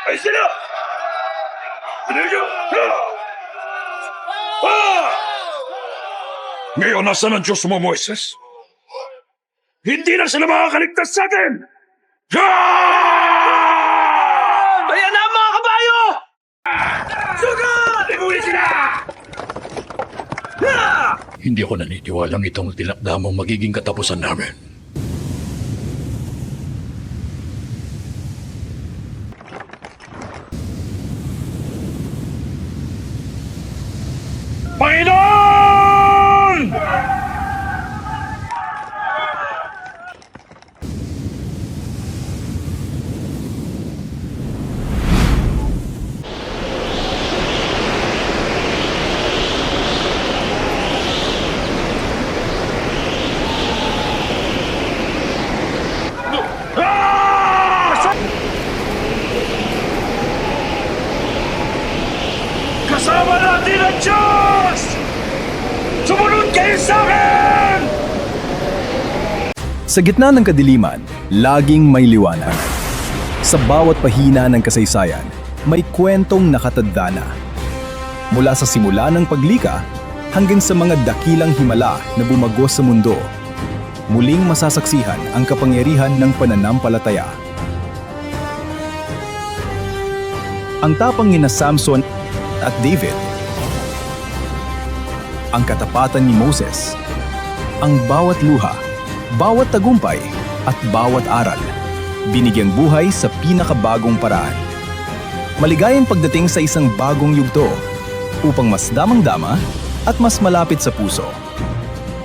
Ay sila! Ano yun? Ngayon, nasa ng Diyos mo, Moises? Hindi na sila makakaligtas sa atin! Ayan na mga kabayo! Sugod! Ibuhin sila! Hindi ako naniniwalang itong tinakda mong magiging katapusan namin. Panginoon! Kasama natin ang Diyos! Sumunod kayo sa akin! Sa gitna ng kadiliman, laging may liwanag. Sa bawat pahina ng kasaysayan, may kwentong nakatadhana. Mula sa simula ng paglika hanggang sa mga dakilang himala na bumagos sa mundo, muling masasaksihan ang kapangyarihan ng pananampalataya. Ang tapang nina Samson at David, ang katapatan ni Moses, ang bawat luha, bawat tagumpay at bawat aral, binigyang buhay sa pinakabagong paraan. Maligayang pagdating sa isang bagong yugto upang mas damang-dama at mas malapit sa puso.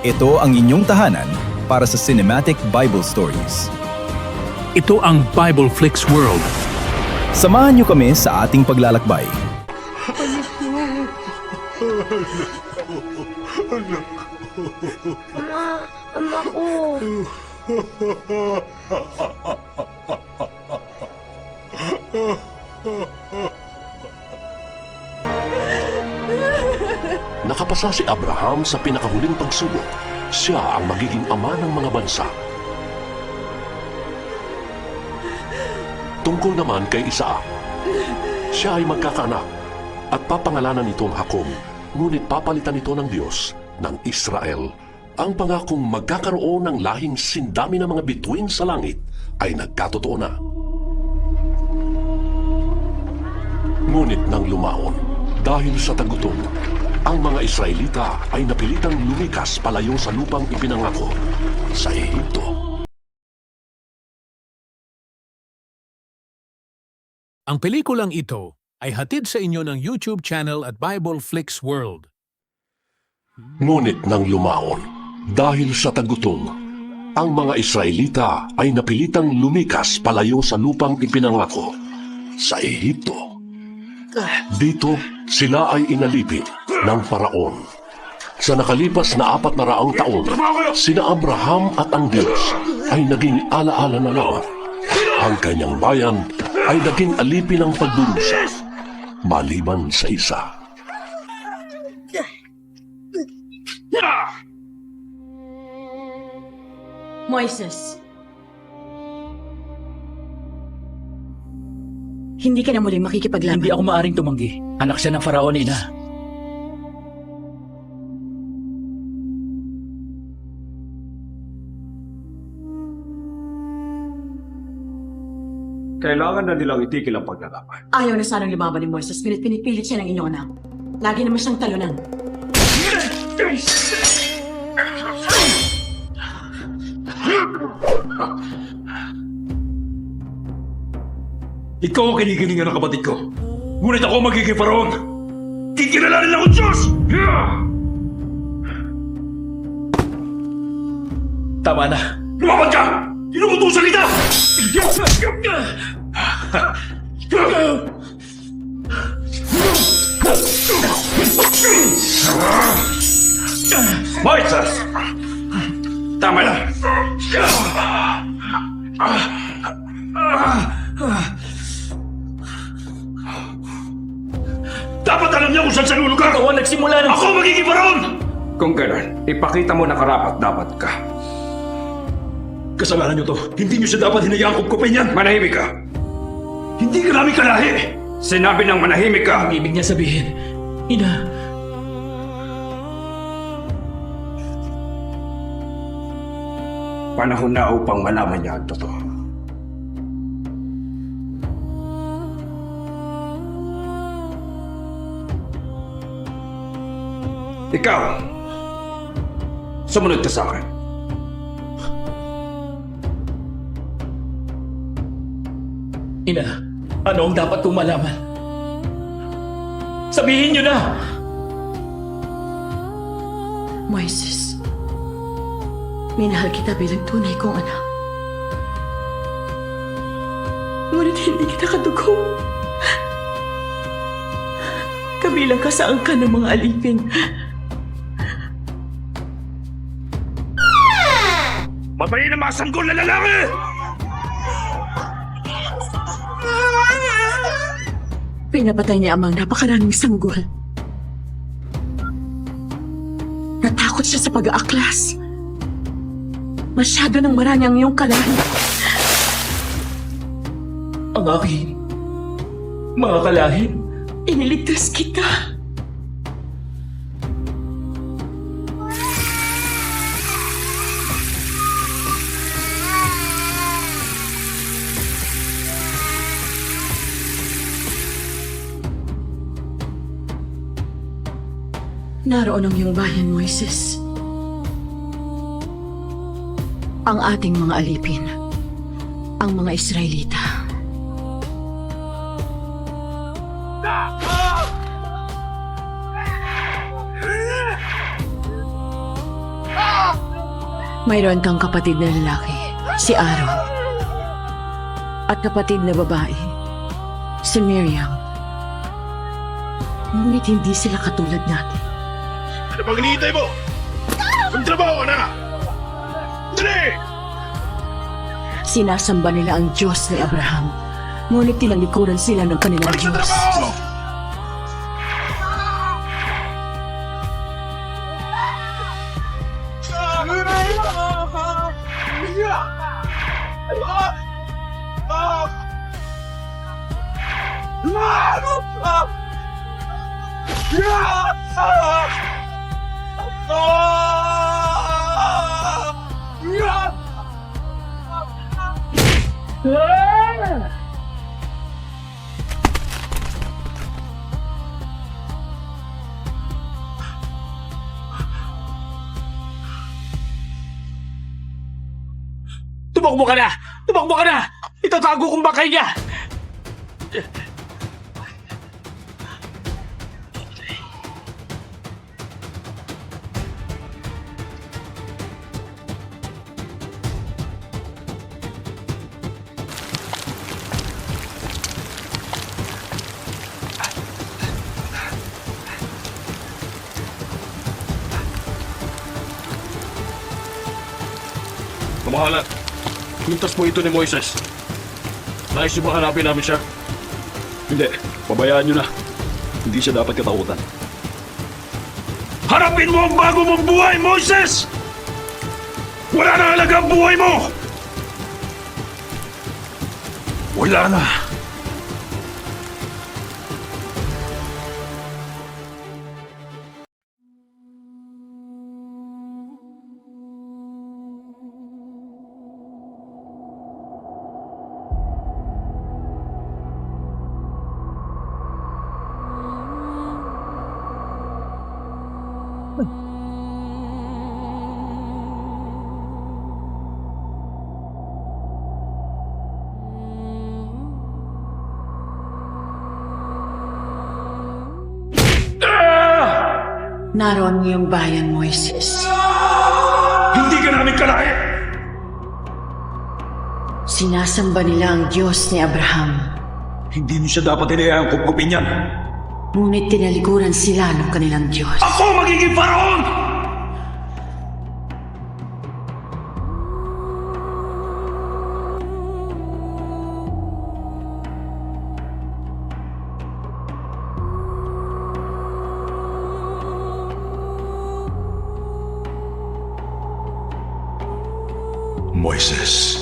Ito ang inyong tahanan para sa Cinematic Bible Stories. Ito ang Bible Flix World. Samahan niyo kami sa ating paglalakbay. Ama ko. Nakapasa si Abraham sa pinakahuling pagsubok. Siya ang magiging ama ng mga bansa. Tungkol naman kay Isaac, siya ay magkakaanak at papangalanan itong Jacob, ngunit papalitan ito ng Diyos ng Israel. Ang pangakong magkakaroon ng lahing sindami ng mga bituin sa langit ay nagkatotoo na. Ngunit nang lumaon, dahil sa tagutom, ang mga Israelita ay napilitang lumikas palayo sa lupang ipinangako sa Ehipto. Ang pelikulang ito ay hatid sa inyo ng YouTube channel at Bible Flix World. Ngunit nang lumaon, dahil sa tagutom, ang mga Israelita ay napilitang lumikas palayo sa lupang ipinangako sa Ehipto. Dito, sila ay inalipin ng Paraon. Sa nakalipas na 400 taon, sina Abraham at ang Diyos ay naging alaala na lamang. Ang kanyang bayan ay naging alipin ng pagdurusa, maliban sa isa. Moises. Hindi ka na muling makikipaglaban. Hindi ako maaring tumanggi. Anak siya ng Faraon, ina. Kailangan na nilang itigil ang paglalaban. Ayaw na sanang lumaban ni Moises, pinipilit siya ng inyong anak. Lagi naman siyang talunan. Ikaw ang kinikilingan ng kapatid ko. Ngunit ako magiging Faraon. Kikilalanin ako Diyos! Tama na. Lumaban ka! Inuutusan kita! Moises! Tama na! Dapat alam niya kung saan siya lulugar! Ikaw ang nagsimula ng... Ako magiging Faraon! Kung gano'n, ipakita mo na karapat-dapat ka. Kasalanan niyo to. Hindi niyo siya dapat hinayaan kupkupin yan. Manahimik ka. Hindi ka namin kalahi! Sinabi ng manahimik ka! Ang ibig niya sabihin, Ina, Panahon na upang malaman niya ang totoo. Ikaw, sumunod ka sa akin. Ina, ano ang dapat kong malaman? Sabihin niyo na! Moises, minahal kita bilang tunay kong anak. Ngunit hindi kita kadugo. Kabilang ka sa angkan ng mga alipin. Matayin ang mga sanggol na lalaki! Pinapatay niya amang napakaraming sanggol. Natakot siya sa pag-aaklas. Masyado nang marami ang iyong kalahi. Ang aking mga kalahin. Iniligtas kita. Naroon ang iyong bayan, Moises. Ang ating mga alipin. Ang mga Israelita. Mayroon kang kapatid na lalaki, si Aaron. At kapatid na babae, si Miriam. Ngunit hindi sila katulad natin. Ano bang hinihintay mo? Magtrabaho ka na! Dali! Sinasamba nila ang Diyos ni Abraham. Ngunit tinalikuran sila ng kanilang Diyos. Magtrabaho! Tumakbo ka na! Tumakbo ka na! Itatago kong bakay niya! Kamahalan, pintas mo ito ni Moises. Nais niyo ba hanapin namin siya? Hindi, pabayaan nyo na. Hindi siya dapat katakutan. Harapin mo ang bago mong buhay, Moises! Wala na halaga ang buhay mo! Wala na. Naroon ang iyong bayan, Moises. Hindi ka namin kalahi! Sinasamba nila ang Diyos ni Abraham. Hindi niyo siya dapat hinayaan kupkupin yan. Ngunit tinalikuran sila ng kanilang Diyos. Ako magiging faraon! Moises,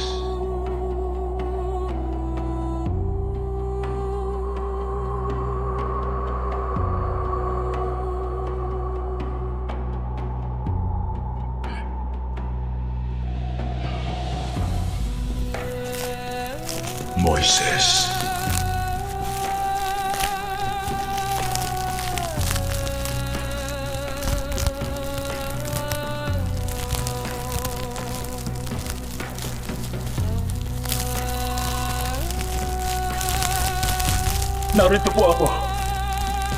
Narito po ako.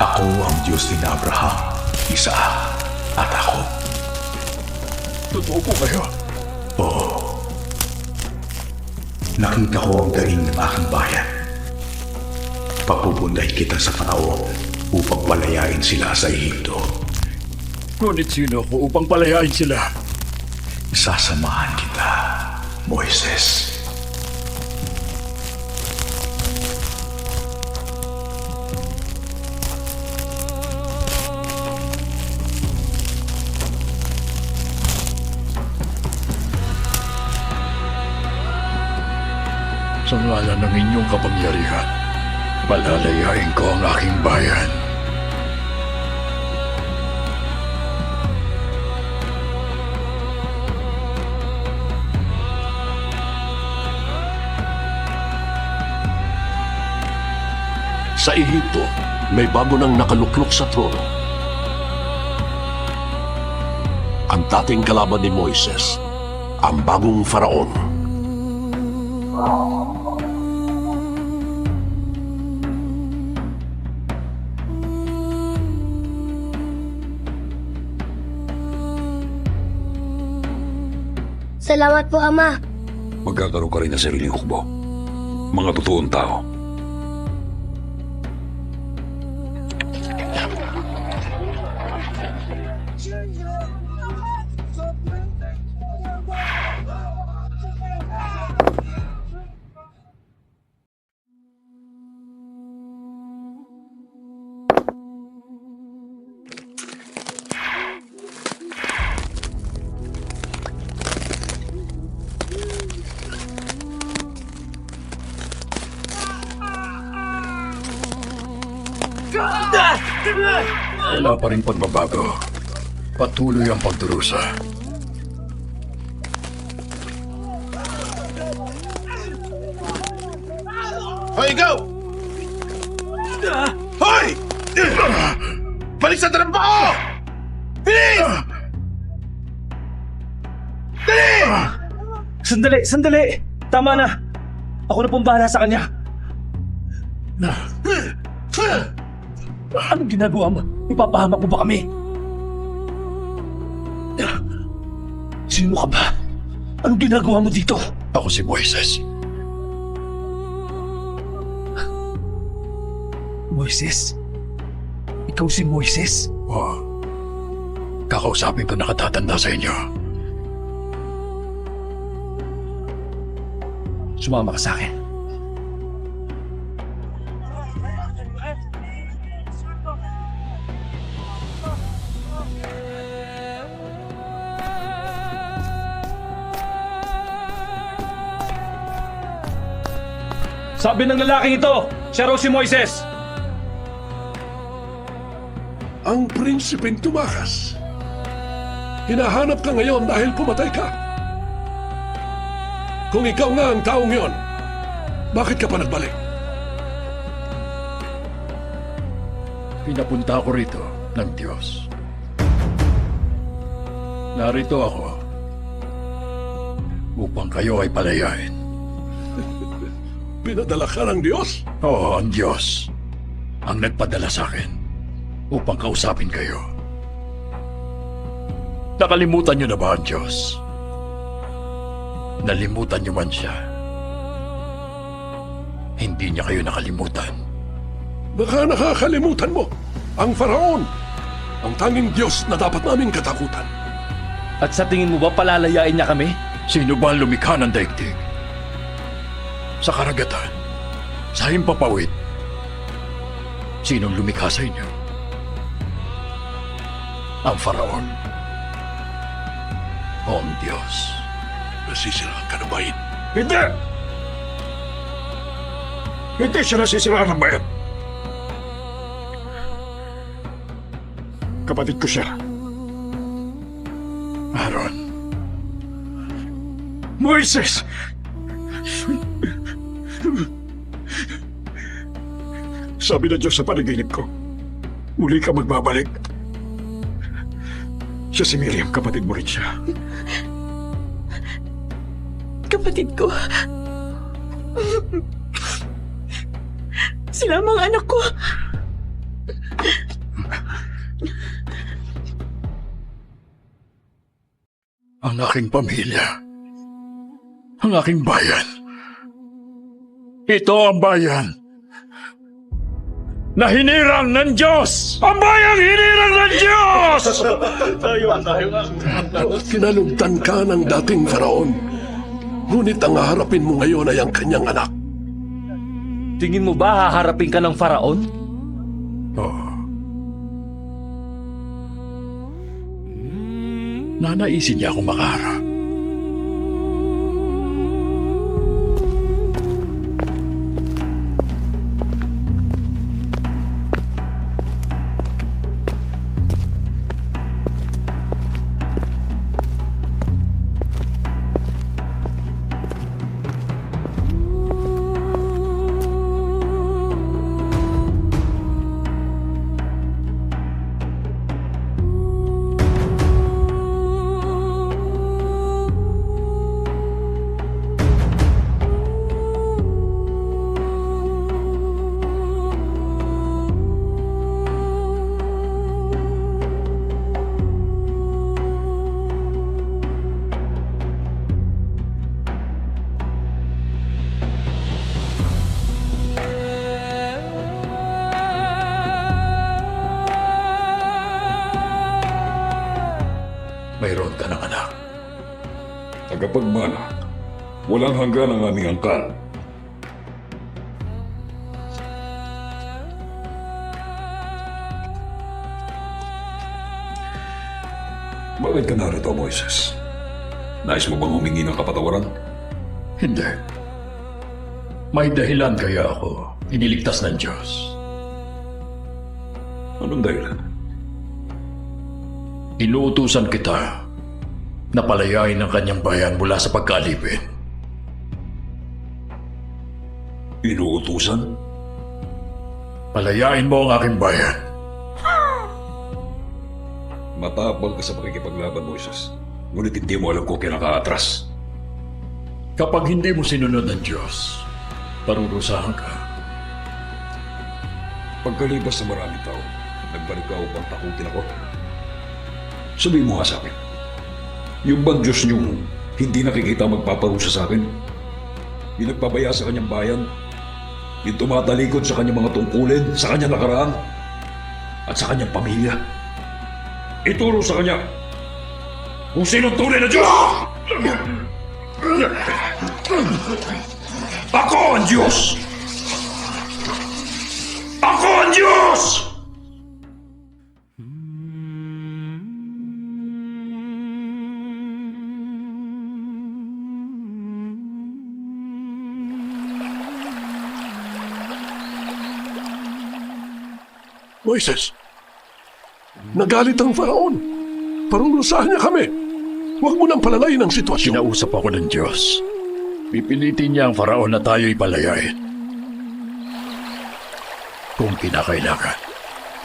Ako ang Diyos ni Abraham, Isaac, at ako. Totoo po kayo. Nakita ko ang daing ng aking bayan. Papupuntahin kita sa Faraon upang palayain sila sa Ehipto. Ngunit sino ako upang palayain sila? Sasamahan kita, Moises. Sa ngalan ng inyong kapangyarihan, palalayain ko ang aking bayan. Sa Ehipto, may bago nang nakaluklok sa trono. Ang dating kalaban ni Moises, ang bagong Faraon. Salamat po, Ama. Magkakaroon ka rin ng sariling hukbo. Mga totoong tao. Wala pa rin pagbabago. Patuloy ang pagdurusa. Hoy, ikaw! Hoy! Balik sa trabaho! Bilis! Dali! Sandali! Tama na! Ako na pong bahala sa kanya. Anong ginagawa mo? Ipapahamak mo ba kami? Sino ka ba? Anong ginagawa mo dito? Ako si Moises. Moises? Ikaw si Moises? Oh, kakausapin ko nakatatanda sa inyo. Sumama ka sa akin. Sabi ng lalaking ito, siya raw si Moises. Ang prinsipeng tumakas. Hinahanap ka ngayon dahil pumatay ka. Kung ikaw nga ang taong yon, bakit ka pa nagbalik? Pinapunta ako rito ng Diyos. Narito ako upang kayo ay palayain. Pinadala ka ng Diyos? Oo, ang Diyos ang nagpadala sa akin upang kausapin kayo. Nakalimutan niyo na ba ang Diyos? Nalimutan niyo man siya. Hindi niya kayo nakalimutan. Baka nakakalimutan mo ang Faraon, ang tanging Diyos na dapat naming katakutan. At sa tingin mo ba palalayain niya kami? Sino ba ang lumikha ng daigdig? Sa karagatan, sa himpapawid, sinong lumikha sa inyo? Ang Faraon o ang Diyos? Nasisiraan ka na ba yun? Hindi! Hindi siya nasisiraan ng bayan. Kapatid ko siya. Aaron, Moises! Sabi ng Diyos sa panaginip ko, muli ka magbabalik. Siya si Miriam, kapatid mo rin siya. Kapatid ko. Sila ang mga anak ko. Ang aking pamilya. Ang aking bayan. Ito ang bayan na hinirang ng Diyos! Ang bayang hinirang ng Diyos! Kinalugtan ka ng dating faraon. Ngunit ang haharapin mo ngayon ay ang kanyang anak. Tingin mo ba haharapin ka ng faraon? Oo. Nanaisin niya akong makaharap. Mayroon ka ng anak. Tagapagmana, walang hanggan ang aming angkan. Bakit ka narito, Moises? Nais mo bang humingi ng kapatawaran? Hindi. May dahilan kaya ako iniligtas ng Diyos. Anong dahilan? Inuutusan kita na palayain ang kanyang bayan mula sa pagkaalipin. Inuutusan? Palayain mo ang aking bayan. Matapang ka sa pakikipaglaban, Moises. Ngunit hindi mo alam kung kinakaatras. Kapag hindi mo sinunod ng Diyos, parurusahan ka. Pagkalipas sa maraming tao, nagbalik ka upang takutin ako. Sabihin mo nga sa akin, yung bang Diyos niyong hindi nakikita magpaparusa sa akin? Yung nagpabaya sa kanyang bayan? Yung tumatalikod sa kanyang mga tungkulin, sa kanyang nakaraan, at sa kanyang pamilya? Ituro sa kanya kung sinong tunay na Diyos! Ako ang Diyos! Ako ang Diyos! Moises, nagalit ang faraon. Parurusahan niya kami. Huwag mo nang palalayin ang sitwasyon. Kinausap ako ng Diyos. Pipilitin niya ang faraon na tayo'y palayain. Kung kinakailangan.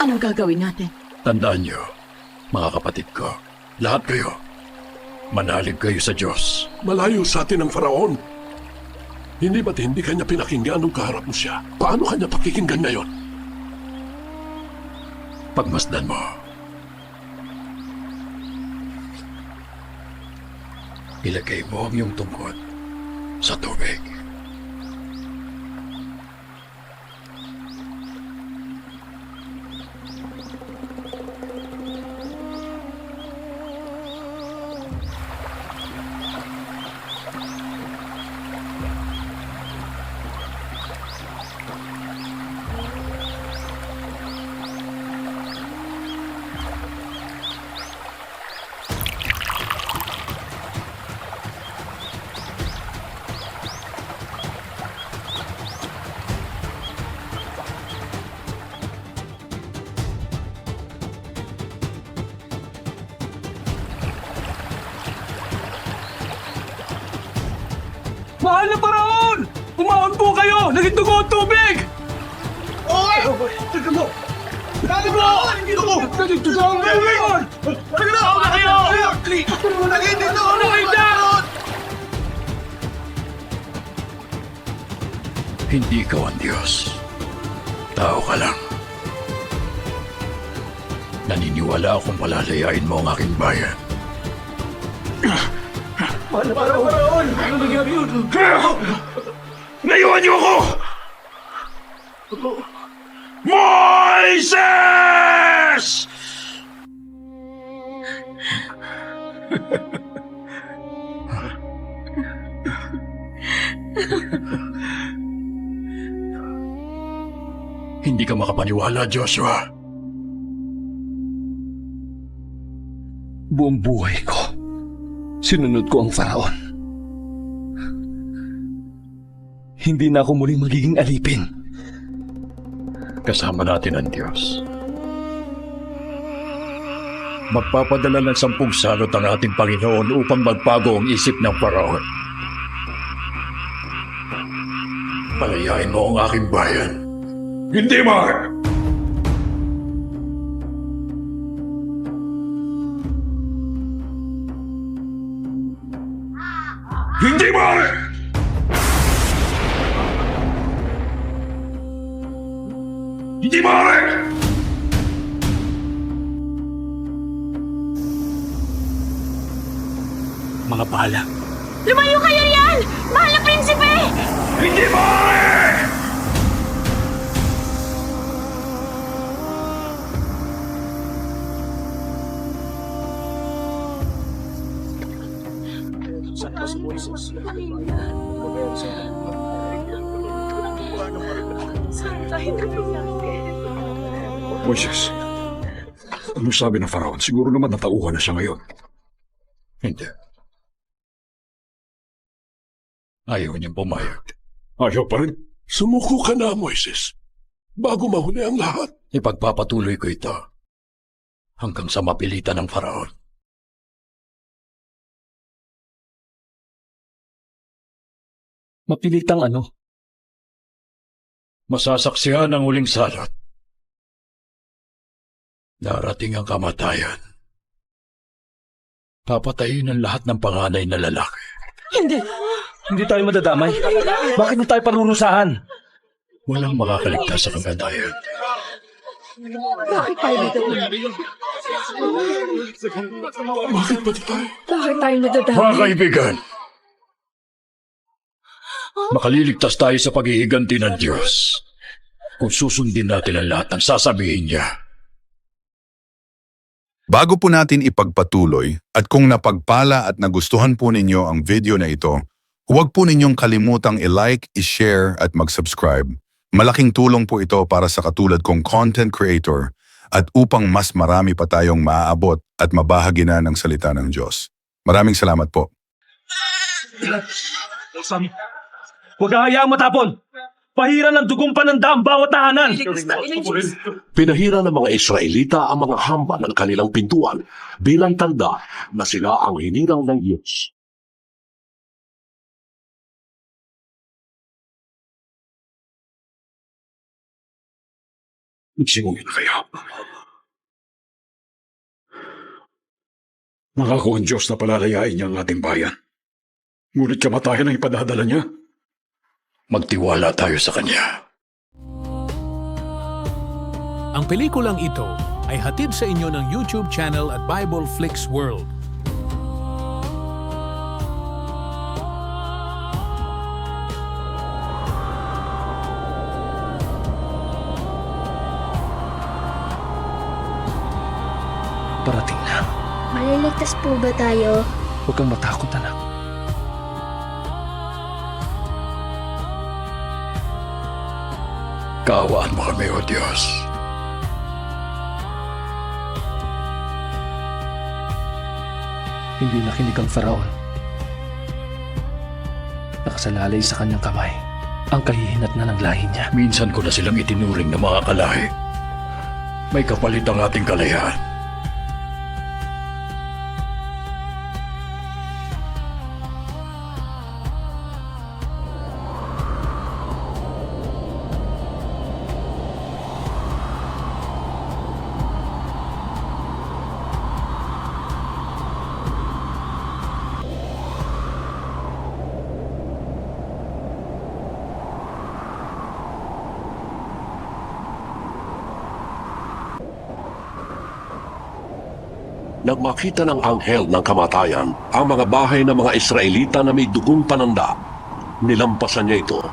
Anong gagawin natin? Tandaan niyo, mga kapatid ko, lahat kayo, manalig kayo sa Diyos. Malayo sa atin ang faraon. Hindi ba't hindi kanya pinakinggan nung kaharap mo siya? Paano kanya pakikinggan ngayon? Pagmasdan mo. Ilagay mo ang iyong tungkod sa tubig. Mahal na faraon! Umahon po kayo! Naging dugo ang tubig! Hindi ikaw ang Diyos. Tao ka lang. Naniniwala akong palalayain mo ang aking bayan. Layuan niyo ako! Moises! Hindi ka makapaniwala, Joshua. Buong buhay ko, sinunod ko ang Faraon. Hindi na ako muling magiging alipin. Kasama natin ang Diyos. Magpapadala ng 10 salot ang ating Panginoon upang magbago ang isip ng Paraon. Palayain mo ang aking bayan. Hindi, Mar! Hindi, Mar! Hindi, Mar! Mga bala. Lumayo kayo yan! Mahal na prinsipe! Hindi, Mar! Moises, ano sabi ng Faraon? Siguro naman natauhan na siya ngayon. Hindi. Ayaw niyang pumayag. Ayaw pa rin. Sumuko ka na, Moises. Bago mahuli ang lahat. Ipagpapatuloy ko ito hanggang sa mapilitan ng Faraon. Mapilitang ano? Masasaksihan ang huling salot. Darating ang kamatayan. Papatayin ang lahat ng panganay na lalaki. Hindi tayo madadamay. Bakit mo tayo parurusahan? Walang makakaligtas sa kamatayan. Bakit tayo nadadamay? Bakit ba tayo? Bakit tayo nadadamay? Mga kaibigan, makaliligtas tayo sa paghihiganti ng Diyos kung susundin natin ang lahat ng sasabihin niya. Bago po natin ipagpatuloy at kung napagpala at nagustuhan po ninyo ang video na ito, huwag po ninyong kalimutang i-like, i-share at mag-subscribe. Malaking tulong po ito para sa katulad kong content creator at upang mas marami pa tayong maaabot at mabahagi na ng salita ng Diyos. Maraming salamat po. Huwag hayaang matapon! Pahiran ng dugong pananda ang bawat tahanan! Pinahira ng mga Israelita ang mga hamba ng kanilang pintuan bilang tanda na sila ang hinirang ng Diyos. Nagsingungin na kaya. Nangako ang Diyos na palalayain niya ang ating bayan. Ngunit kamatayan ang ipadadala niya. Magtiwala tayo sa Kanya. Ang pelikulang ito ay hatid sa inyo ng YouTube channel at Bible Flix World. Parating na. Maliligtas po ba tayo? Huwag kang matakot, anak. Kaawaan mo kami, O Diyos. Hindi nakinig ang Faraon. Nakasalalay sa kanyang kamay ang kahihinat na ng lahi niya. Minsan ko na silang itinuring na mga kalahi. May kapalit ang ating kalayaan. Nang makita ng anghel ng kamatayan ang mga bahay ng mga Israelita na may dugong pananda, nilampasan niya ito.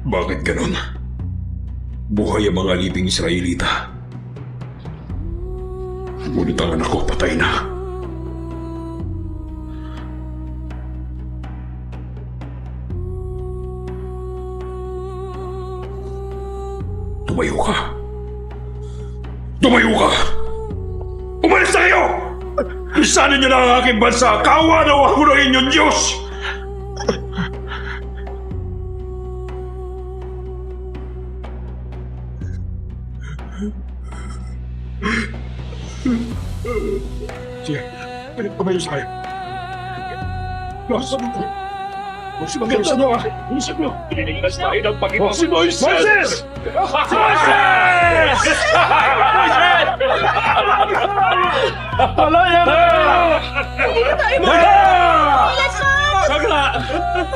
Bakit ganon? Buhay ang mga aliping Israelita. Ngunit ang anak ko patay na. Tumayo ka. Tumayo ka! Umalis na kayo! Lisanin niyo na ang aking bansa! Kawa daw ako ng inyong Diyos! Sige, tumayo sa kayo. Los! Magsimagansa nyo ah! Bilisan nyo! Piniligtas tayo ng Panginoon si Moises! Moises! Moises! Palayan na! Sagla!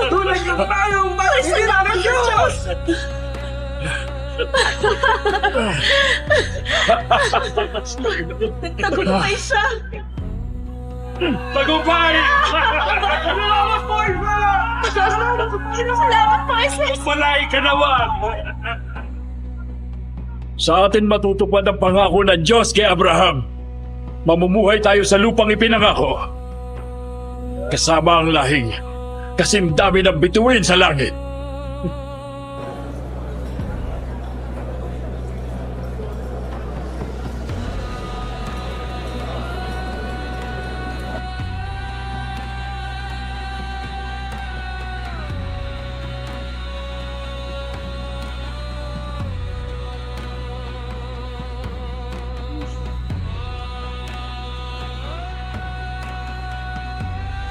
Tunay na tayong marisay ng Diyos! Tagumpay siya! Tagumpay! Salamat po, Iba! Salamat po, Moises! Malay ka naman! Sa atin matutupad ang pangako ng Diyos kay Abraham. Mamumuhay tayo sa lupang ipinangako. Kasama ang lahing kasing dami ng bituin sa langit.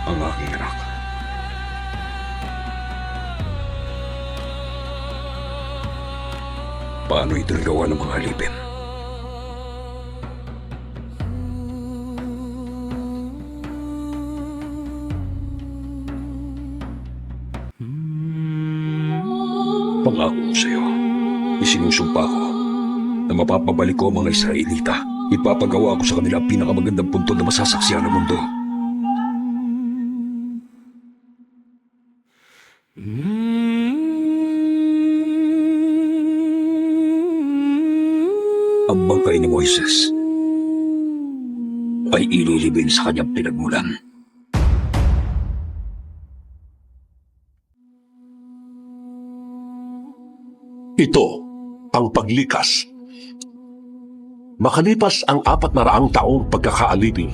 Ang aking anak. Paano ito nagawa ng mga alipin? Pangako ko sa iyo, isinusumpa ko na mapapabalik ko ang mga Israelita. Ipapagawa ko sa kanila ang pinakamagandang puntod na masasaksihan ng mundo. Ang bangkay ni Moises ay ililibing sa kanyang pinagmulan. Ito ang paglikas. Makalipas ang 400 taong pagkakaalipin,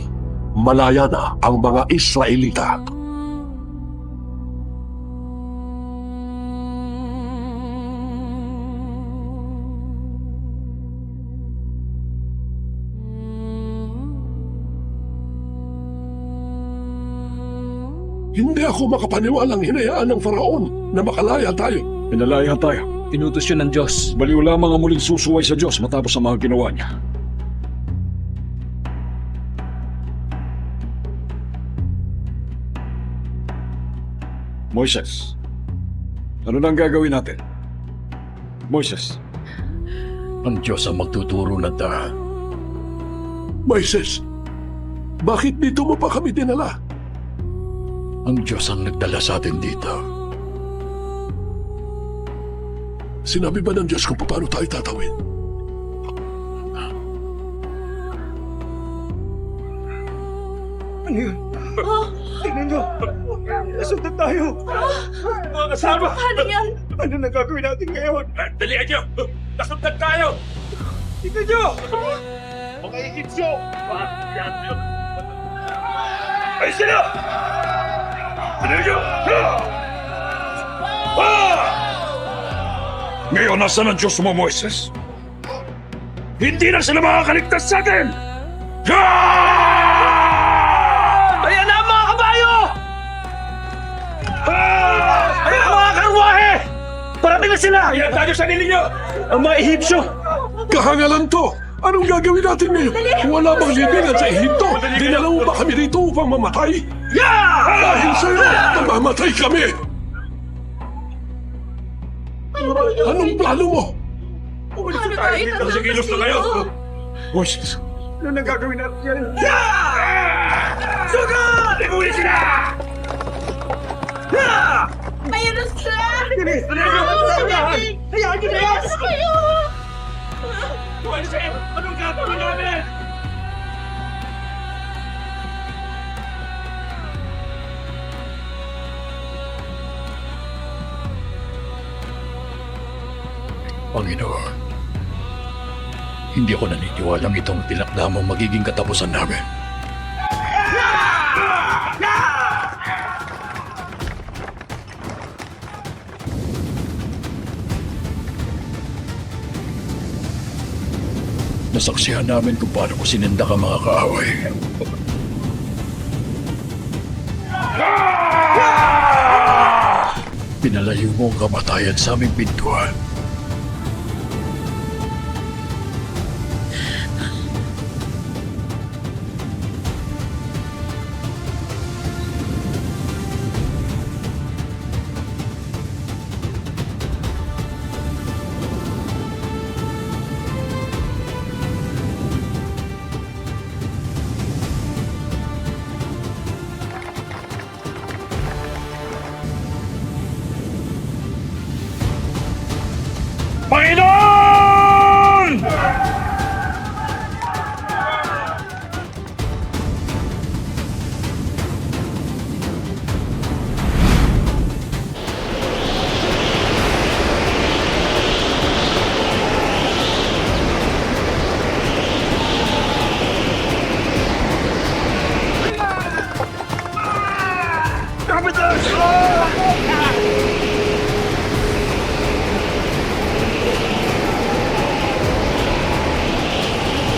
malaya na ang mga Israelita. Hindi ako makapaniwalang hinayaan ng Faraon na makalaya tayo. Pinalaya tayo. Inutos yun ng Diyos. Baliw lamang ang muling susuway sa Diyos matapos ang mga ginawa niya. Moises, ano na ang gagawin natin? Moises, Ang Diyos ang magtuturo ng daan. Moises, bakit dito mo pa kami dinala? Ang Diyos ang nagdala sa atin dito. Sinabi ba ng Diyos kung paano tayo tatawid? Ano yun? Tingnan nyo! Nasugtan tayo! Mga kasama! Ano yan? Ano na gagawin natin ngayon? Dalihan nyo! Nasugtan tayo! Tingnan nyo! Mga Egyptyo! Bakit yan nyo? Ay sila! Ano yun? Ngayon, nasaan ang Diyos mo, Moises? Hindi na sila makakaligtas sa atin! Ayan na ang mga kabayo! Ayan ang mga karwahe! Parating na sila! Ayan tayo sa nilinyo! Ang mga Ehipsyo! Kahangalan to! Anong gagawin natin ngayon? Wala bang libingan sa Ehipto? Dinala mo ba kami rito upang mamatay? Dahil sa'yo, mamamatay kami! Anong plano mo? Umalis tayo dito! Sa kilos na kayo! Moises, Ano nang gagawin natin yan? Sugod! Ibuwi sila! Ayun na sila! Bilis! Hayaan nyo na yan! Kayo! Moises! Anong gagawin namin? Panginoon, hindi ako naniniwalang itong tinakda mong magiging katapusan namin. Nasaksihan namin kung paano ko sinindak ang mga kaaway. Pinalayo mo ang kamatayan sa aming pintuan. Panginoon!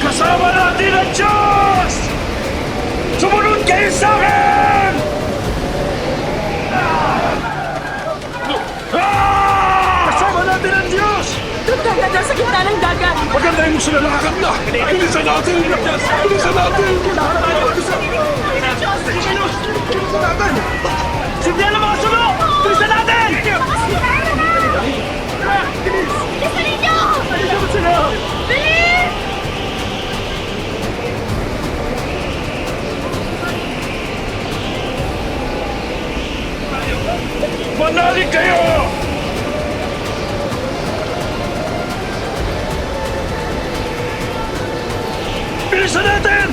Kasama natin ang Diyos! Sumunod kayo sa akin! Kasama natin ang Diyos! Dagat na sa gitna ng dagat! Pagandahin mo sila lakad na! Bilisan natin! Bilisan natin! Sindihan ang mga sulok! Bilisan natin! Bilisan ninyo! Sila! Bilis! Manalig kayo! Bilisan natin!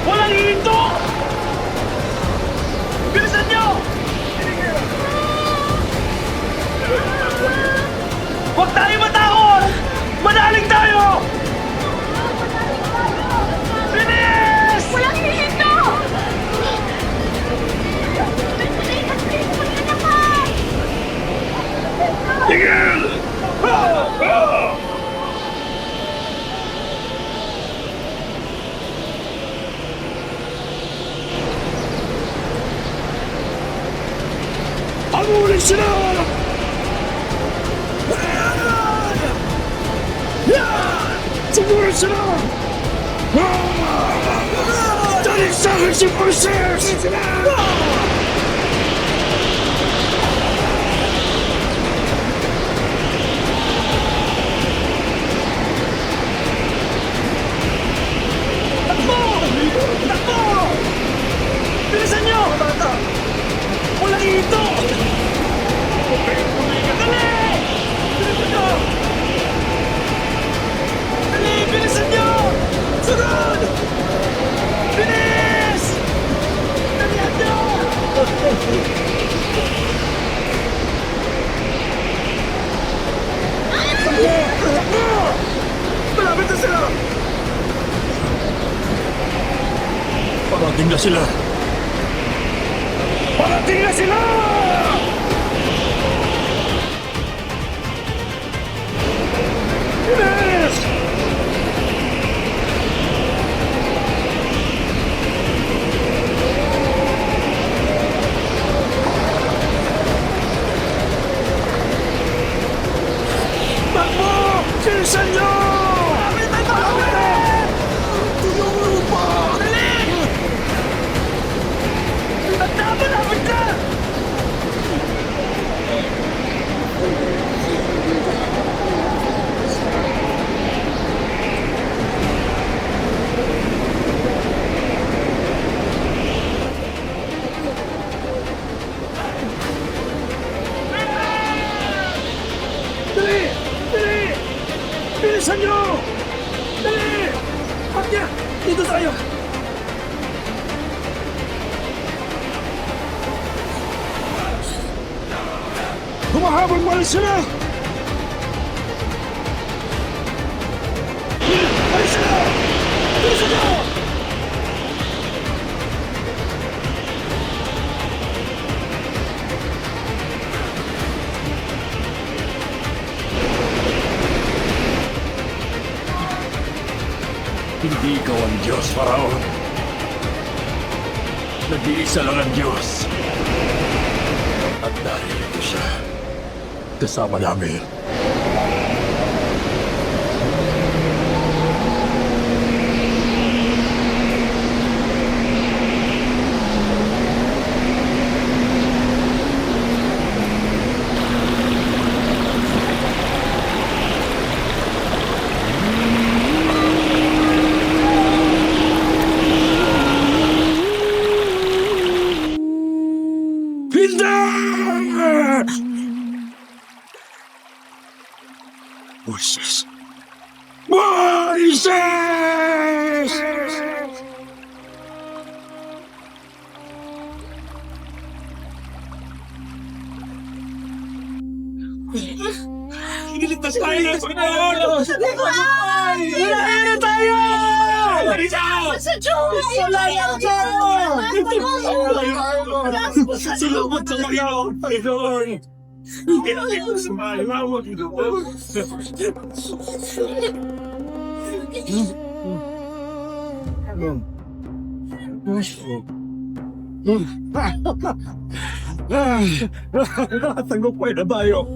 Walang hihinto! Bilisan nyo! Huwag tayo matakot! Manalig tayo! Bilis! Walang hihinto! Tigil! Habulin sila! Sumunod sila! Dali sa akin si Moises! Takbo! Bilisan nyo! Walang ito! Dali! Bilisan nyo! Dali! Bilisan nyo! Sunod! Bilis! Dalihan nyo! Takbo! Takbo! Malapit na sila! Parating na sila! Parating na sila! Bilis! Takbo! Silisan nyo! Tulungan mo pa! Dali! Lapit na! Dali! Dali! Bilisan nyo! Dali! Pakya! Dito tayo! Humahabol mo sila! Alis sila! Bilisan nyo! Hindi ikaw ang Diyos, Faraon. Nag-iisa lang ang Diyos. At dahil ito siya, kasama namin. Moises! Moises! Iniligtas tayo ng Panginoon! Iniligtas tayo! Sa Diyos! Salamat Salamat sa Panginoon! Panginoon! Hindi na kayo sumalimawag ito. Tagumpay na tayo.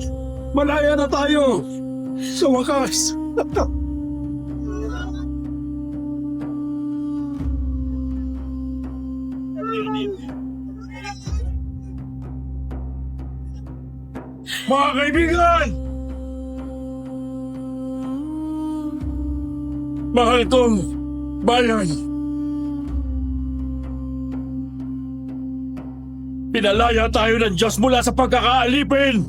Malaya na tayo. Sa wakas. Mga kaibigan! Mahal kong bayan! Pinalaya tayo ng Diyos mula sa pagkakaalipin!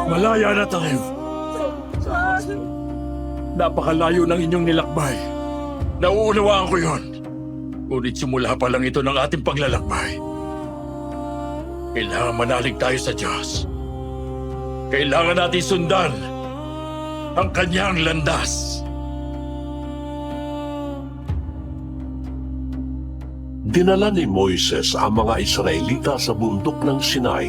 Malaya na tayo. Napakalayo ng inyong nilakbay. Nauunawaan ko yon. Ngunit simula pa lang ito ng ating paglalakbay. Kailangan manalig tayo sa Diyos. Kailangan natin sundan ang kanyang landas. Dinala ni Moises ang mga Israelita sa bundok ng Sinai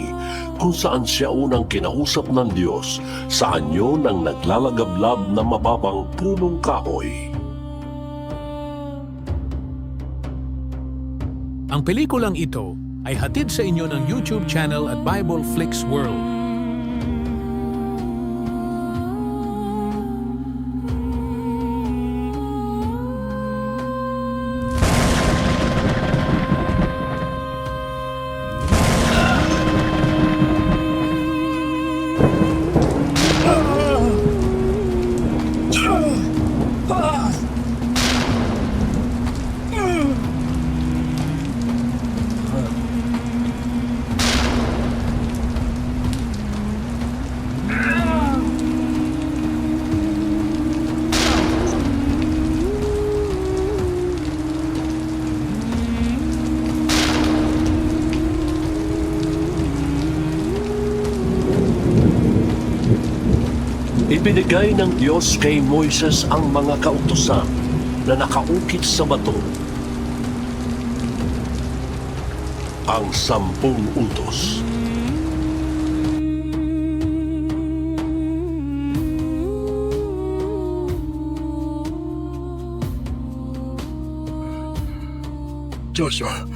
kung saan siya unang kinausap ng Diyos sa anyo ng naglalagablab na mababang punong kahoy. Ang pelikulang ito ay hatid sa inyo ng YouTube channel at Bible Flix World. Ibinigay ng Diyos kay Moises ang mga kautusan na nakaukit sa bato. ang 10 utos. Joshua.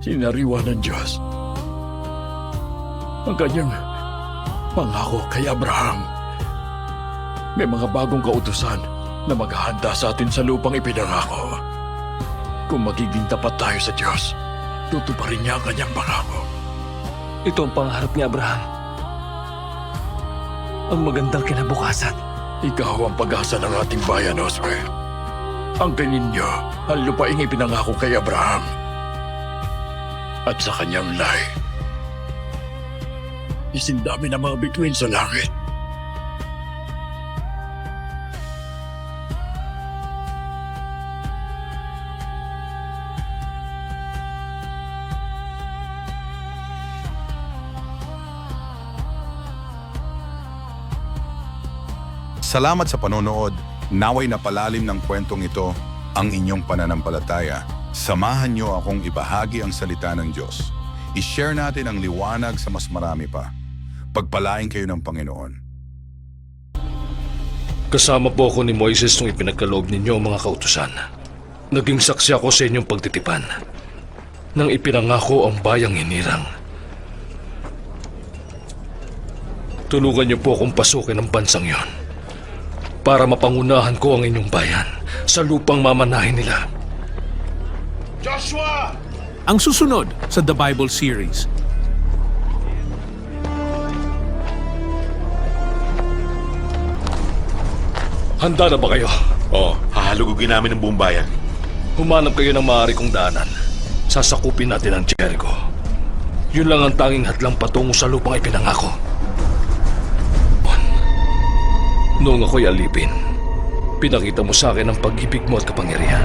Sinariwa ng Diyos ang kanyang pangako kay Abraham. May mga bagong kautusan na maghahanda sa atin sa lupang ipinangako. Kung magiging tapat tayo sa Diyos, tutuparin niya ang kanyang pangako. Ito ang pangarap ni Abraham. Ang magandang kinabukasan. Ikaw ang pag-asa ng ating bayan, Josue. Ang ninyo ang lupaing ipinangako kay Abraham at sa kanyang lahi. Isindami ng mga bituin sa langit. Salamat sa panonood. Naway napalalim ng kwentong ito ang inyong pananampalataya. Samahan niyo akong ibahagi ang salita ng Diyos. I-share natin ang liwanag sa mas marami pa. Pagpalain kayo ng Panginoon. Kasama po ako ni Moises nung ipinagkaloob ninyo ang mga kautusan. Naging saksi ako sa inyong pagtitipan nang ipinangako ang bayang hinirang. Tulungan niyo po akong pasukin ang bansang yon para mapangunahan ko ang inyong bayan sa lupang mamanahin nila. Joshua! Ang susunod sa The Bible Series. Handa na ba kayo? Oo, hahalugugin namin ang buong bayan. Humanap kayo ng maaari kong daanan. Sasakupin natin ang Jericho. Yun lang ang tanging hadlang patungo sa lupang ipinangako. Noong ako'y alipin, pinakita mo sa akin ang pag-ibig mo at kapangyarihan.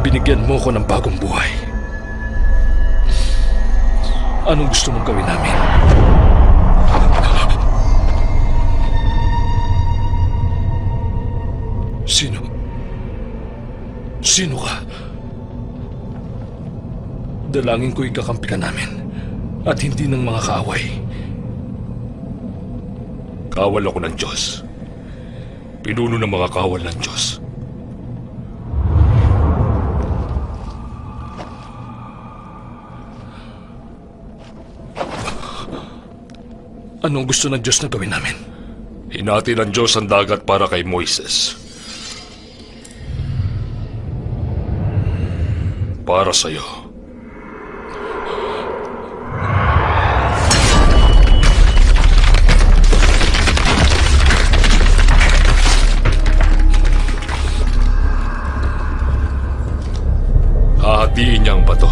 Binigyan mo ko ng bagong buhay. Anong gusto mong gawin namin? Sino ka? Dalangin ko ikakampi ka namin at hindi ng mga kaaway. Kawal ako ng Diyos. Pinuno ng mga kawal ng Diyos. Anong gusto ng Diyos na gawin namin? Hinati ng Diyos ang dagat para kay Moises. Para sa'yo. Hahatiin niya ang bato.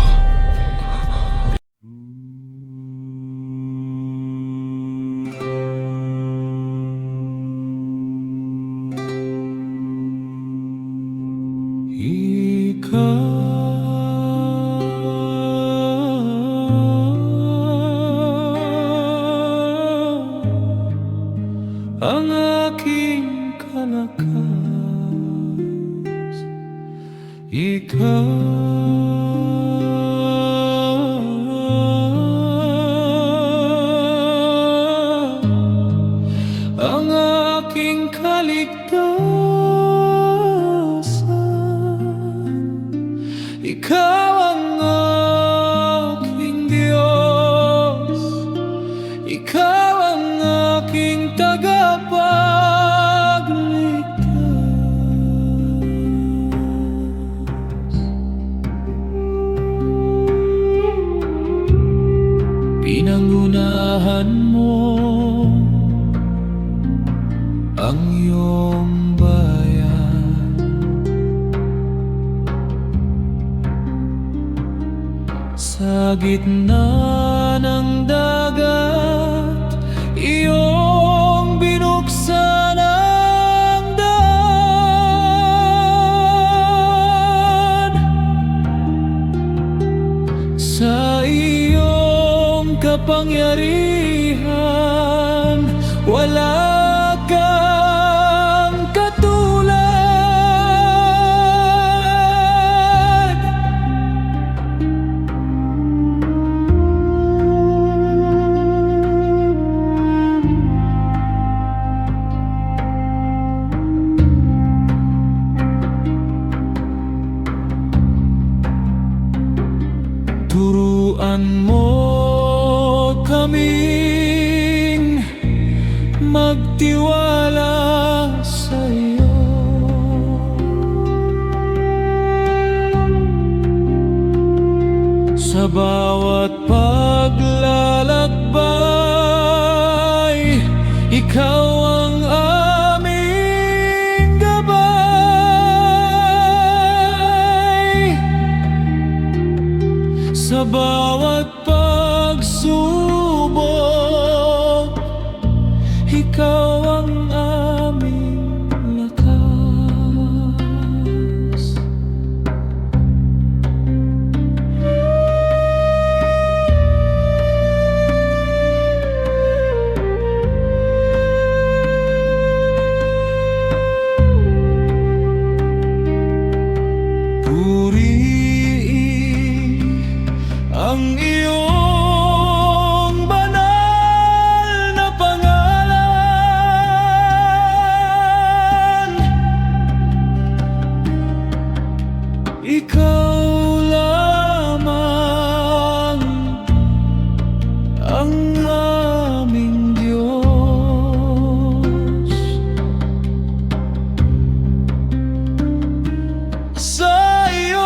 Ang aking kalakas, ikaw. Ang aking kaligtasan, ikaw ang aking Diyos, ikaw ang aking pinangunahan mo ang iyong bayan. Sa gitna ng dagat, iyong binuksan ang daan. Sa iyong kapangyarihan, wala ka Turuan mo kaming magtiwala sa iyo. Sa bawat paglalakbay, ikaw ang aming gabay. Sa bawat pagsubok, ikaw ang aming lakas. Purihin ang iyong banal na pangalan. Ikaw lamang ang aming Diyos. Sa iyo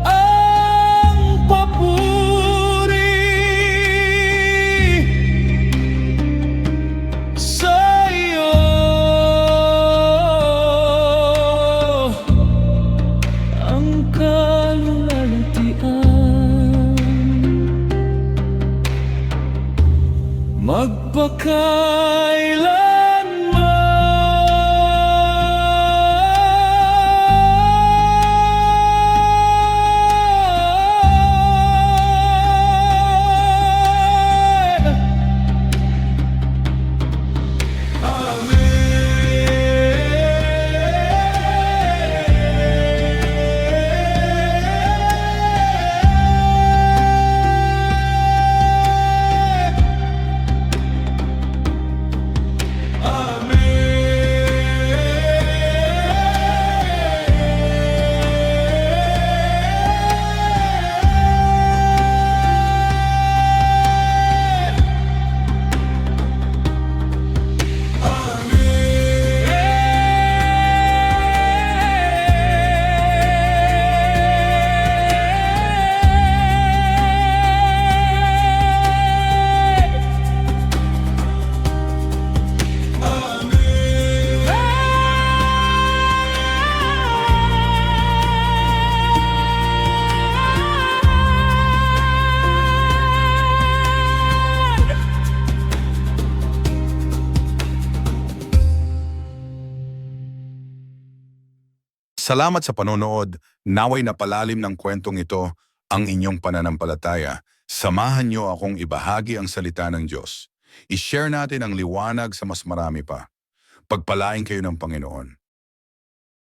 ang papuri. Sa iyo ang kaluwalhatian. Magpakailanman. Salamat sa panonood. Naway napalalim ng kwentong ito ang inyong pananampalataya. Samahan niyo akong ibahagi ang salita ng Diyos. I-share natin ang liwanag sa mas marami pa. Pagpalain kayo ng Panginoon.